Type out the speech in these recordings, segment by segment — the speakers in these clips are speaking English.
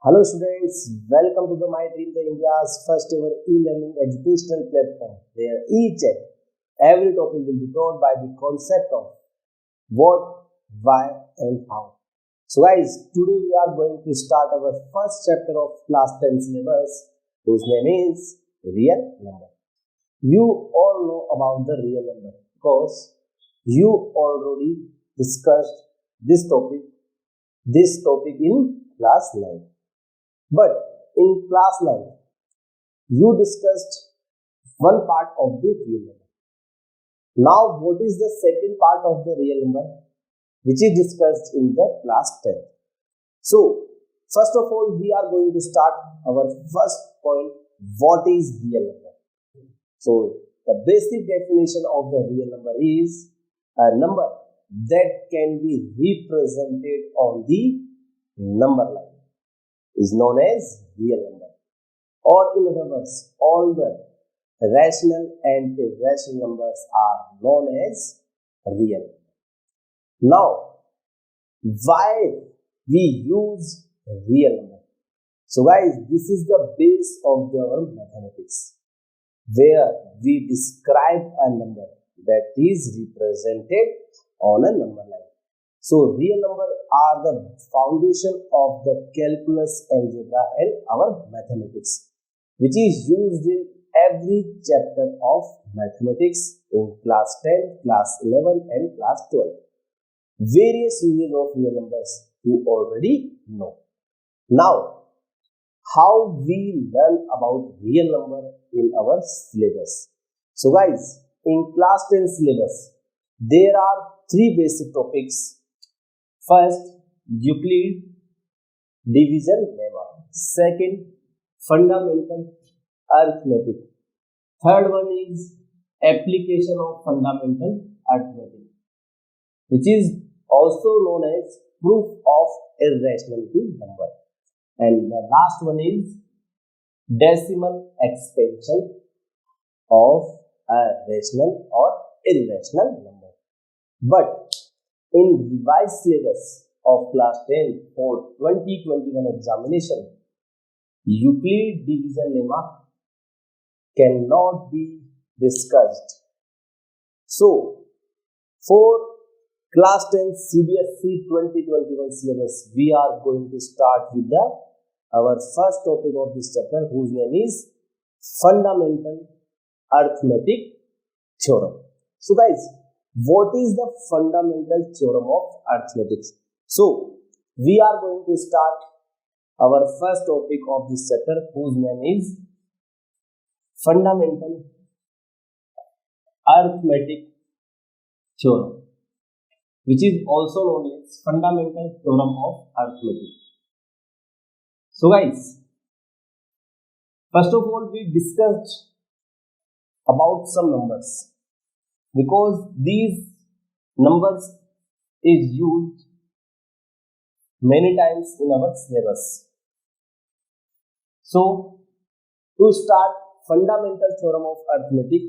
Hello students, welcome to the My Dream the India's first ever e-learning educational platform where each and every topic will be taught by the concept of what, why and how. So guys, today we are going to start our first chapter of class 10 syllabus whose name is real number. You all know about the real number because you already discussed this topic in class 9. But in class 9, you discussed one part of the real number. Now, what is the second part of the real number, which is discussed in the class 10? So, first of all, we are going to start our first point, what is real number? So, the basic definition of the real number is a number that can be represented on the number line is known as real number, or in other words, all the rational and irrational numbers are known as real. Now, why we use real number? So guys, this is the base of our mathematics, where we describe a number that is represented on a number line. So, real numbers are the foundation of the calculus, algebra and our mathematics, which is used in every chapter of mathematics in class 10, class 11 and class 12. Various uses of real numbers you already know. Now, how we learn about real number in our syllabus. So guys, in class 10 syllabus, there are three basic topics. First, Euclid division lemma. Second, fundamental arithmetic. Third one is application of fundamental arithmetic, which is also known as proof of irrationality number. And the last one is decimal expansion of a rational or irrational number. But in revised syllabus of class 10 for 2021 examination, Euclid division lemma cannot be discussed. So, for class 10 CBSE 2021 syllabus, we are going to start with our first topic of this chapter, whose name is fundamental arithmetic theorem. So guys, what is the fundamental theorem of arithmetic? So, we are going to start our first topic of this chapter, whose name is fundamental arithmetic theorem, which is also known as fundamental theorem of arithmetic. So guys, first of all, we discussed about some numbers, because these numbers is used many times in our syllabus. So, to start fundamental theorem of arithmetic,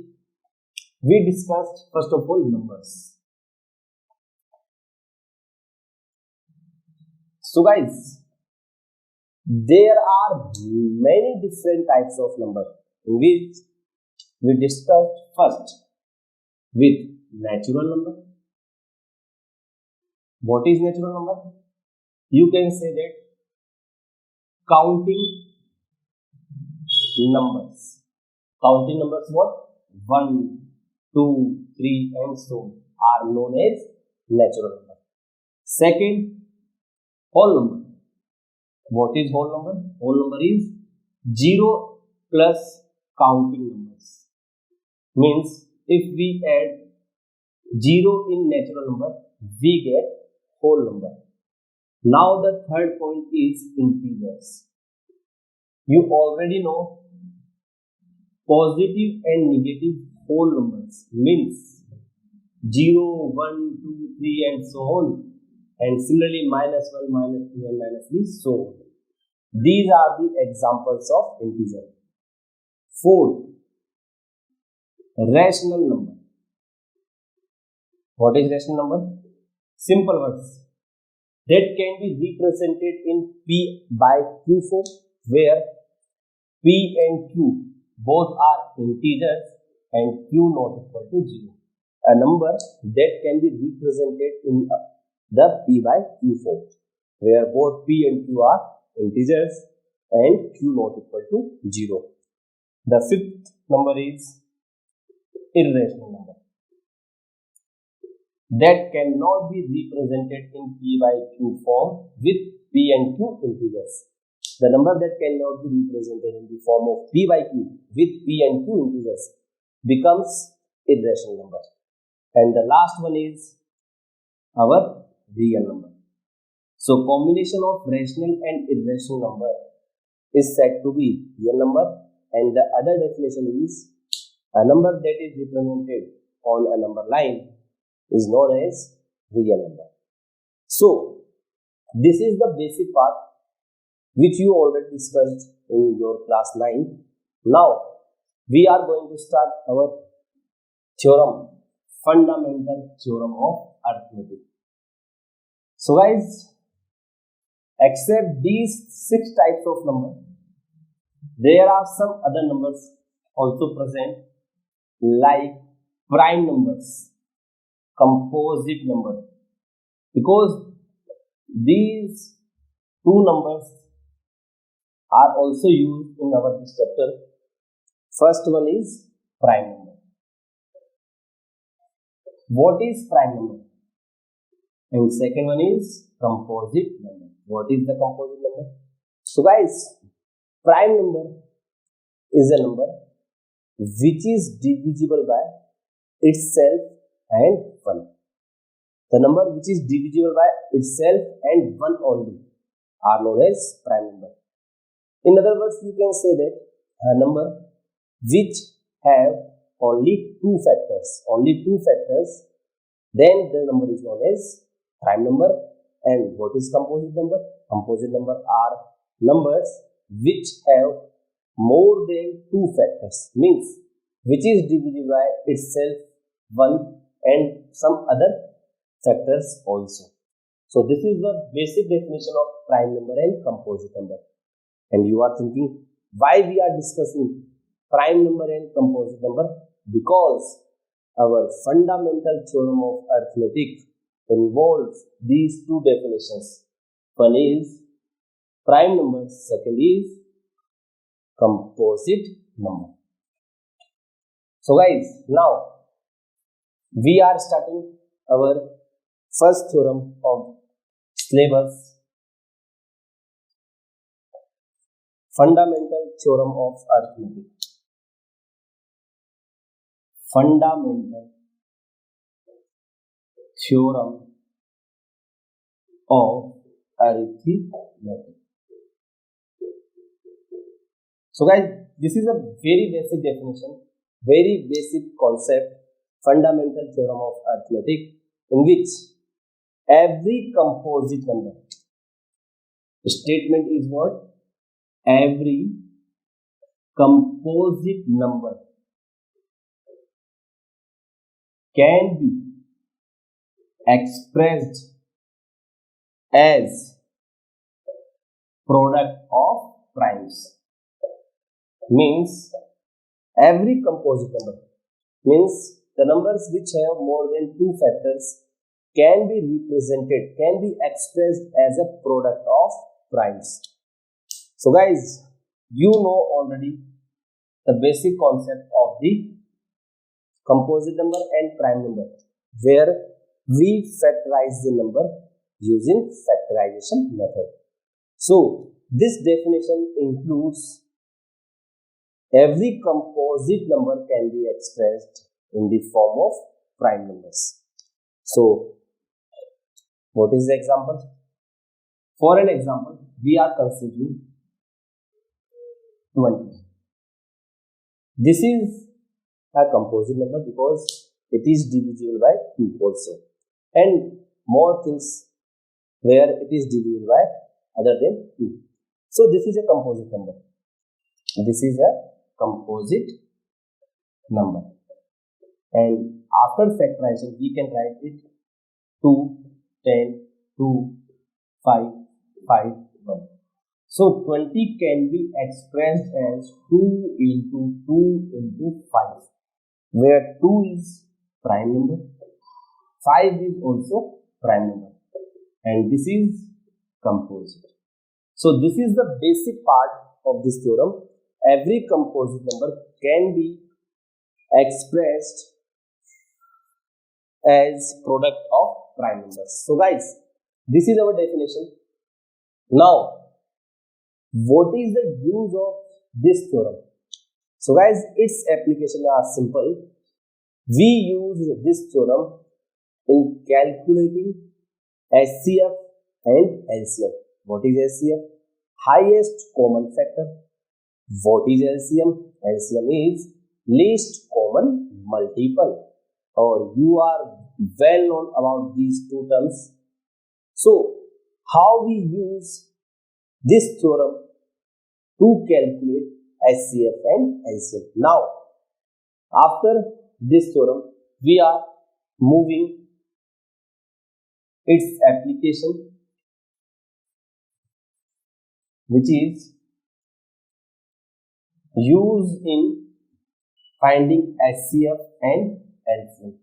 we discussed first of all numbers. So guys, there are many different types of numbers, in which we discussed first with natural number. What is natural number? You can say that counting numbers. Counting numbers what? 1, 2, 3 and so on are known as natural number. Second, whole number. What is whole number? Whole number is 0 plus counting numbers. Means if we add 0 in natural number, we get whole number. Now the third point is integers. You already know positive and negative whole numbers, means 0, 1, 2, 3 and so on. And similarly minus 1, minus 2 and minus 3, so on. These are the examples of integer. Fourth, rational number. What is rational number? Simple words. that can be represented in P by Q form, where P and Q both are integers and Q not equal to 0. A number that can be represented in the P by Q form, where both P and Q are integers and Q not equal to 0. The fifth number is irrational number that cannot be represented in P by Q form with P and Q integers. The number that cannot be represented in the form of P by Q with P and Q integers becomes irrational number. And the last one is our real number. So combination of rational and irrational number is said to be real number, and the other definition is a number that is represented on a number line is known as real number. So this is the basic part which you already discussed in your class 9. Now we are going to start our theorem, fundamental theorem of arithmetic. So guys, except these 6 types of numbers, there are some other numbers also present, like prime numbers, composite number, because these two numbers are also used in our this chapter. First one is prime number. What is prime number? And second one is composite number. What is the composite number? So guys, prime number is a number which is divisible by itself and 1. The number which is divisible by itself and 1 only are known as prime number. In other words, you can say that a number which have only two factors, then the number is known as prime number. And what is composite number? Composite number are numbers which have more than two factors, means which is divisible by itself, 1, and some other factors also. So this is the basic definition of prime number and composite number. And you are thinking, why we are discussing prime number and composite number? Because our fundamental theorem of arithmetic involves these two definitions. One is prime number, second is composite number. So guys, now we are starting our first theorem of syllabus, fundamental theorem of arithmetic. Fundamental theorem of arithmetic. So guys, this is a very basic definition, very basic concept, fundamental theorem of arithmetic, in which every composite number, statement is what? Every composite number can be expressed as product of primes. Means every composite number, means the numbers which have more than two factors can be represented, can be expressed as a product of primes. So guys, you know already the basic concept of the composite number and prime number, where we factorize the number using factorization method. So this definition includes every composite number can be expressed in the form of prime numbers. So what is the example? For an example, we are considering 20. This is a composite number because it is divisible by 2 also, and more things where it is divisible by other than 2. So this is a composite number. This is a composite number, and after factorization we can write it 2, 10, 2, 5, 5, 1. So 20 can be expressed as 2 into 2 into 5, where 2 is prime number, 5 is also prime number, and this is composite. So this is the basic part of this theorem. Every composite number can be expressed as product of prime numbers. So guys, this is our definition. Now, what is the use of this theorem? So guys, its applications are simple. We use this theorem in calculating HCF and LCM. What is HCF? Highest common factor. What is LCM? LCM is least common multiple. Or you are well known about these two terms. So, how we use this theorem to calculate HCF and LCM? Now, after this theorem, we are moving its application, which is used in finding HCF and LCM.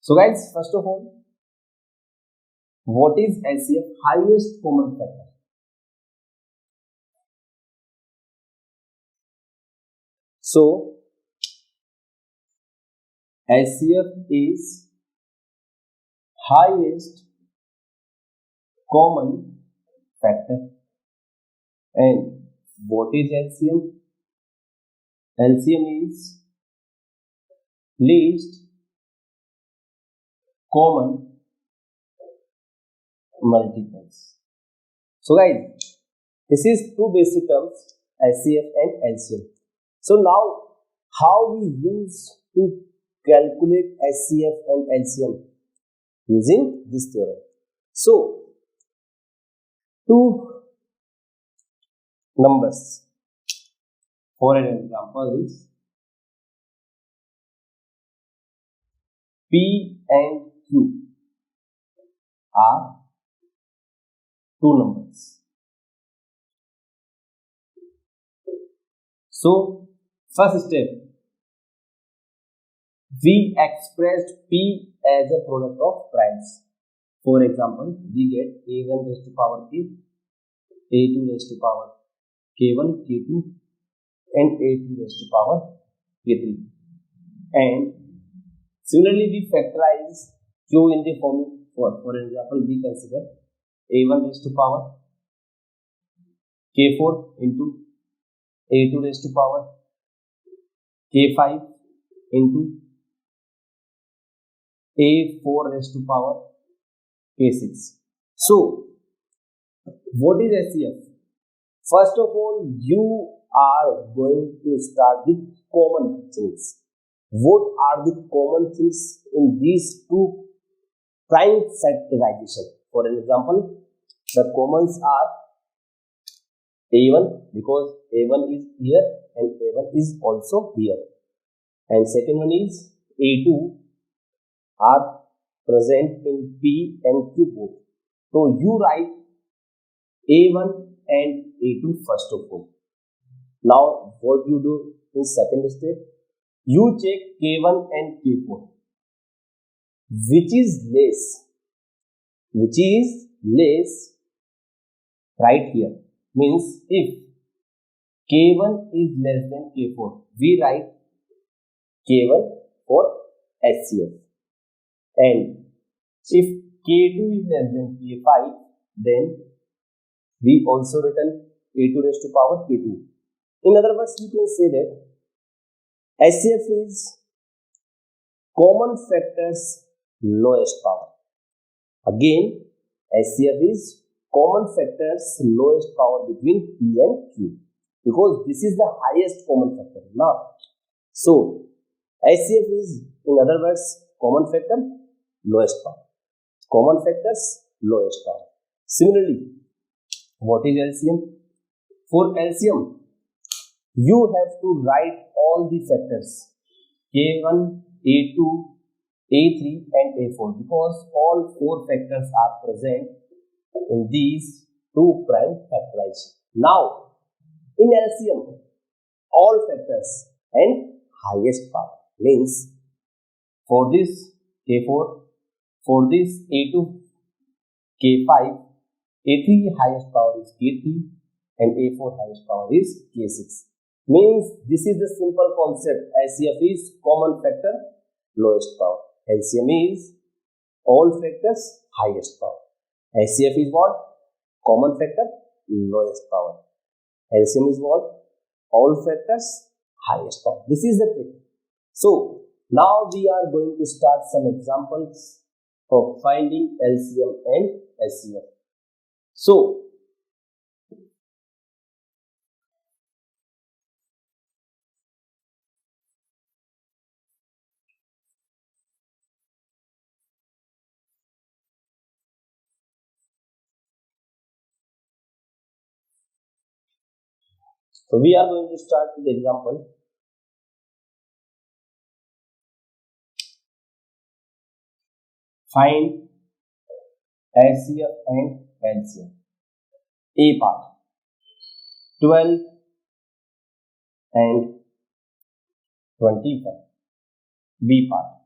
So guys, first of all, what is HCF? Highest common factor. So HCF is highest common factor. And what is LCM? LCM is least common multiples. So guys, this is two basic terms, HCF and LCM. So now, how we use to calculate HCF and LCM? Using this theorem. So, two numbers, for an example, P and Q are two numbers. So, first step, we expressed P as a product of primes. For example, we get A1 raised to power K, A2 raised to power K1, K2, and A3 raised to power K3. And similarly, we factorize Q in the form. For example, we consider A1 raised to power K4 into A2 raised to power K5 into A4 raised to power K6. So, what is HCF? First of all, you are going to start with common things. What are the common things in these two prime factorization? For an example, the commons are A1 because A1 is here and A1 is also here. And second one is A2 are present in P and Q both. So you write A1 and A2 first of all. Now what you do in second step, you check K1 and K4. Which is less right here. Means if K1 is less than K4, we write K1 for HCF. And if K2 is less than K5, then we also written A2 raised to power K2. In other words, you can say that HCF is common factors lowest power. Again, HCF is common factors lowest power between P and Q because this is the highest common factor. Now, so HCF is, in other words, common factor lowest power. Common factors lowest power. Similarly, what is LCM? For LCM, you have to write all the factors K1, A2, A3 and A4 because all four factors are present in these two prime factorization. Now, in LCM, all factors and highest power means for this K4, for this A2, K5, A3 highest power is K3 and A4 highest power is K6. Means this is the simple concept. LCM is common factor, lowest power. LCM is all factors, highest power. LCF is what? Common factor, lowest power. LCM is what? All factors, highest power. This is the trick. So, now we are going to start some examples of finding LCM and LCF. So, we are going to start with the example. Find LCF and LCM. A part 12 and 25. B part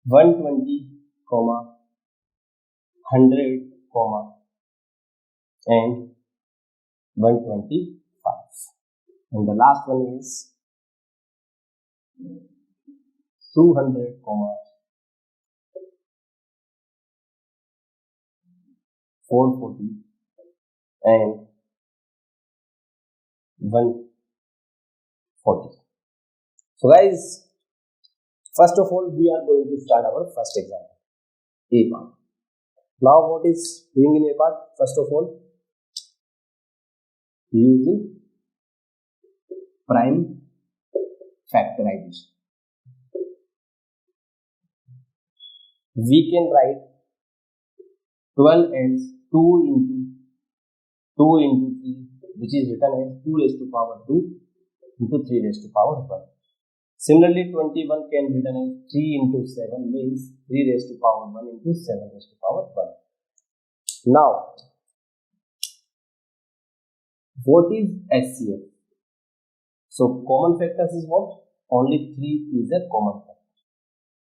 120, 100, and 125. And the last one is 200, 440 and 140. So guys, first of all, we are going to start our first example, A part. Now what is doing in A part? First of all, using prime factorization. We can write 12 as 2 into 3, which is written as 2 raised to power 2 into 3 raised to power 1. Similarly, 21 can be written as 3 into 7 means 3 raised to power 1 into 7 raised to power 1. Now, what is HCF? So, common factors is what? Only 3 is a common factor.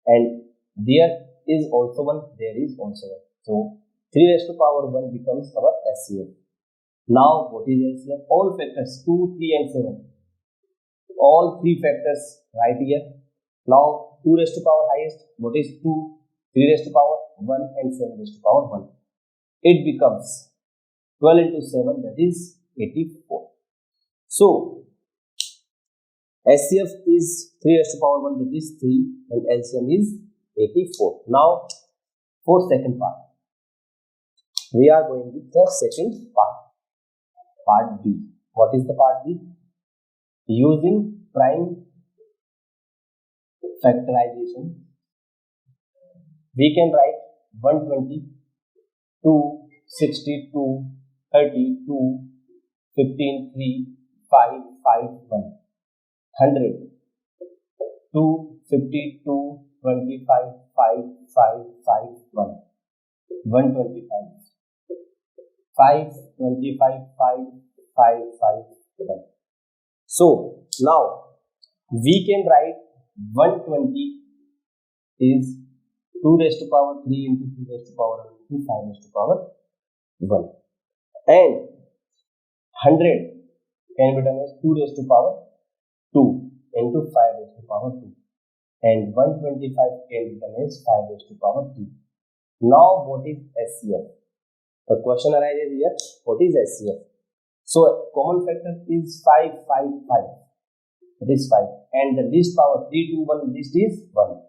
And there is also 1, there is also 1. So, 3 raised to power 1 becomes our HCF. Now, what is HCF? All factors 2, 3 and 7. All 3 factors right here. Now, 2 raised to power highest. What is 2? 3 raised to power 1 and 7 raised to power 1. It becomes 12 into 7, that is 84. So, HCF is 3 raised to power 1, that is 3, and LCM is 84. Now, for second part, we are going with the second part, part B. What is the part B? Using prime factorization, we can write 120, 2, 62, 32, 15, 3, 5, 5, 1. 100, 2, 52, 25, 5, 5, 5, 1. 125, 5, 25, 5, 5, 5, 1. So, now, we can write 120 is 2 raised to power 3 into 3 raised to power 1 into 5 raised to power 1. And 100 can be done as 2 raised to power 2 into 5 raised to power 2. And 125 can be done as 5 raised to power 3. Now, what is HCF? The question arises here, what is HCF? So, common factor is 5, 5, 5. That is 5. And the least power 3 to 1 least is 1.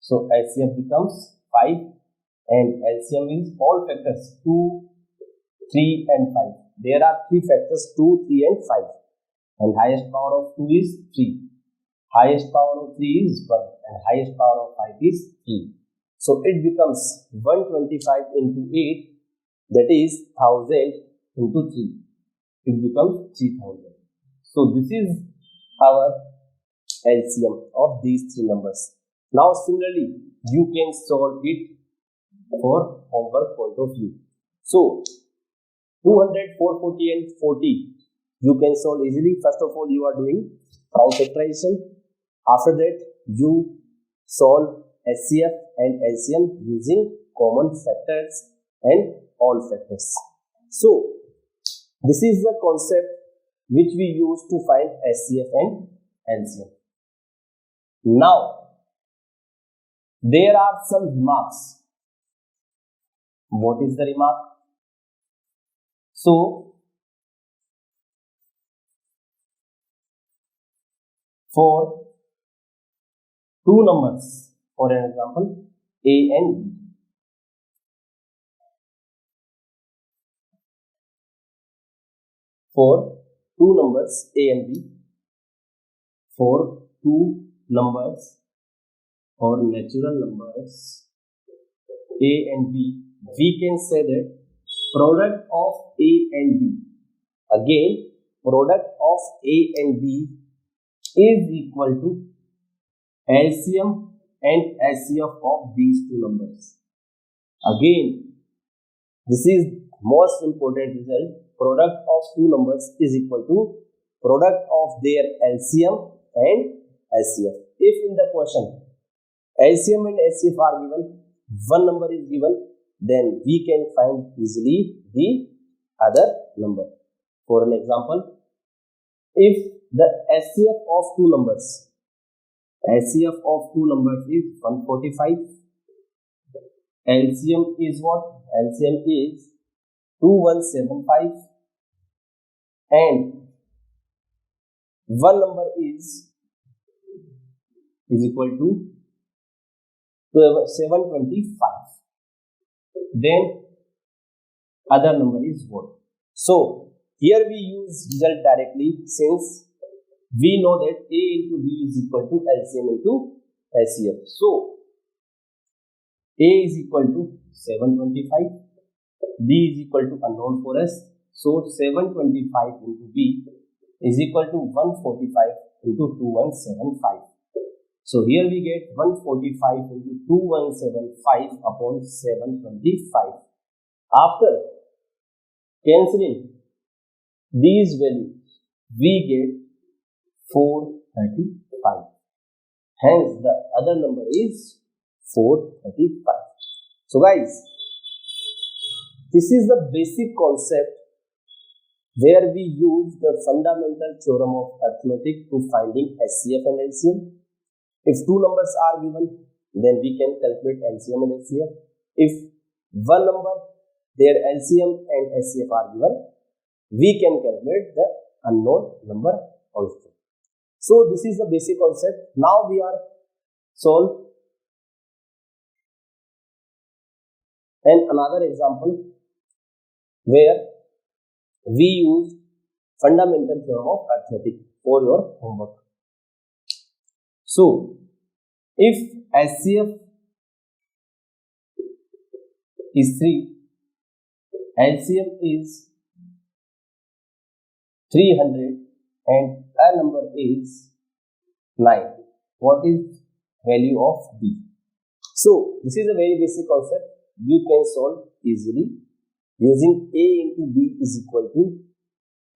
So, HCF becomes 5. And LCM is all factors 2, 3 and 5. There are 3 factors 2, 3 and 5. And highest power of 2 is 3. Highest power of 3 is 1. And highest power of 5 is 3. So, it becomes 125 into 8. That is 1000 into 3. It becomes 3000. So, this is our LCM of these 3 numbers. Now, similarly, you can solve it for homework point of view. So 200, 440 and 40 you can solve easily. First of all, you are doing round factorization. After that, you solve HCF and LCM using common factors and all factors. So this is the concept which we use to find HCF and LCM. Now there are some remarks. What is the remark? So for two numbers, for an example, A and B, for two numbers A and B, for two numbers or natural numbers A and B, we can say that product of A and B, again product of A and B is equal to LCM and HCF of these two numbers. Again, this is most important result. Product of two numbers is equal to product of their LCM and HCF. If in the question LCM and HCF are given, one number is given, then we can find easily the other number. For an example, if the HCF of two numbers, HCF of two numbers is 145, LCM is what? LCM is 2175, and one number is equal to 725. Then other number is what? So here we use result directly, since we know that A into B is equal to LCM into HCF. So A is equal to 725, B is equal to unknown for us. So 725 into B is equal to 145 into 2175. So here we get 145 into 2175 upon 725. After cancelling these values, we get 435. Hence the other number is 435. So guys, this is the basic concept where we use the fundamental theorem of arithmetic to finding HCF and LCM. If two numbers are given, then we can calculate LCM and HCF. If one number, their LCM and HCF are given, we can calculate the unknown number also. So this is the basic concept. Now we are solve and another example where we use fundamental theorem of arithmetic for your homework. So if HCF is 3, LCM is 300 and a number is 9, what is value of B? So this is a very basic concept. You can solve easily using A into B is equal to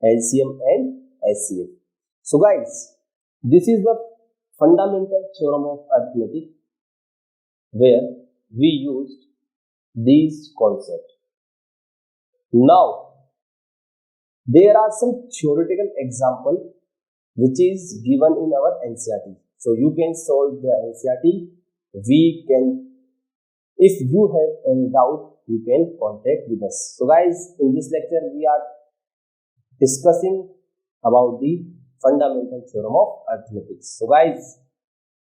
LCM and HCF. So guys, this is the fundamental theorem of arithmetic where we used these concepts. Now there are some theoretical example which is given in our NCERT. So you can solve the NCERT. We can, if you have any doubt, you can contact with us. So guys, in this lecture we are discussing about the fundamental theorem of arithmetic. So guys,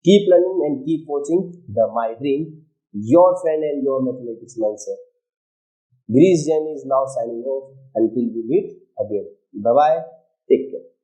keep learning and keep watching the My Dream, your friend and your mathematics mentor. Greece Jain is now signing off until we meet again. Bye bye. Take care.